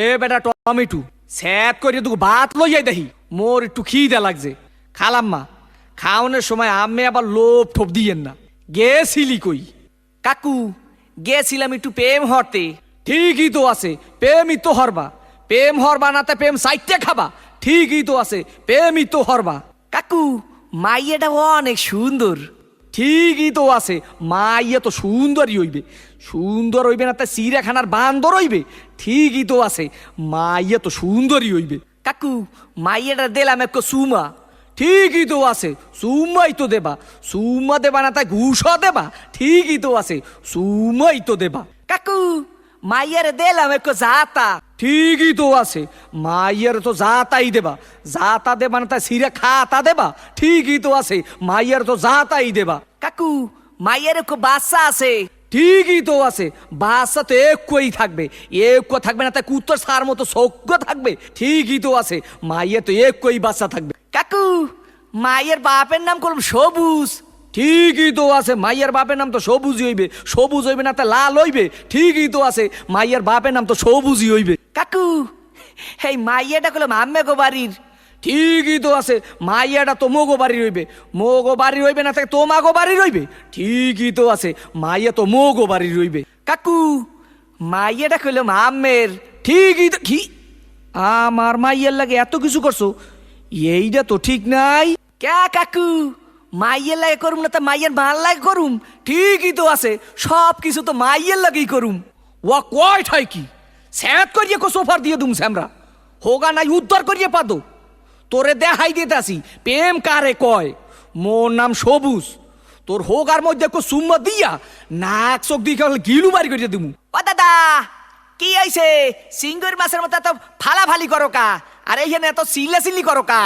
এ বেটা টমেটো স্যাত করে তুই ভাত লইয়াই দেখি মোর একটু খিদে লাগছে। খালাম্মা খাওয়ানোর সময় আমি আবার লোভ ঠোপ দিয়েন না। গেছিলি কই? কাকু গেছিলাম একটু প্রেম হরতে। ঠিকই তো আছে, প্রেমই তো হরবা। প্রেম হরবা না তা প্রেম সাইটে খাবা। ঠিকই তো আছে, প্রেমই তো হরবা। কাকু মাইয়াটা অনেক সুন্দর। ঠিকই তো আছে, মাইয়া তো সুন্দরই হইবে। সুন্দর হইবে না তা চিড়িয়াখানার বান্দর হইবে। ঠিকই তো আছে, মাইয়া তো সুন্দরই হইবে। কাকু মাইয়াটা দিলাম এক সুমা। ঠিকই তো আছে, সুমাই তো দেবা। সুমা দেবা না তাই ঘুষও দেবা। ঠিকই তো আছে, সুমাই তো দেবা। কাকু মাইয়ারে দিলাম এক জাতা। ঠিকই তো আছে, মাইয়ার তো যাতাই দেবা। যাতা দেবা না তাই সিরা খাতা দেবা। ঠিকই তো আছে, মাইয়ার তো যাতাই দেবা। কাকু মাইয়ার এক বাচ্চা আছে। ঠিকই তো আছে, বাচ্চা তো একই থাকবে। এক থাকবে না তাই কুত্তর সার মতো সজ্ঞ থাকবে। ঠিকই তো আছে, মাইয়া তো একই বাচ্চা থাকবে। কাকু মাইয়ের বাপের নাম করলাম সবুজ। ঠিকই তো আছে, মাইয়ার বাপের নাম তো সবুজই হইবে। সবুজ হইবে না তা লাল হইবে। ঠিকই তো আছে, মাইয়ার বাপের নাম তো সবুজই হইবে। কাকু এই মাইয়াটা করলাম আম্মে গো বাড়ির। ঠিকই তো আছে, মাইয়াটা তো মোগো বাড়ি রইবে। মোগো বাড়ি রইবে না তাকে তোমাগো বাড়ি রইবে। ঠিকই তো আছে, মাইয়া তো মোগো বাড়ি রইবে। কাকু মাইয়াটা করলাম আম্মের। ঠিকই তো কি আমার মাইয়ার লাগে এত কিছু করছো, এইটা তো ঠিক নাই। ক্যা কাকু মাইয়ের লাগে করুম না তা মাইয়ের ভাল লাগে করুম। ঠিকই তো আছে, সব কিছু তো মাইয়ের লাগেই করুম। ওয়া কয় ঠাই কি স্যাত করিয়ে কো সোফার দিয়ে দুম স্যামরা হোগা নাই উদ্ধার করিয়ে পাদো। তোরে দেখাই দিতে আসি প্রেম কারে কয়। মোর নাম সবুজ। তোর হোগার মধ্যে কো সুম্মা দিয়া নাক চোখ দিয়ে গিলু বাড়ি করিয়ে দিমু। ও দাদা কি হয়েছে? সিঙ্গুর মাছের মতো এত ফালাফালি করো কা? আর এইখানে এত সিল্লা সিল্লি করো কা?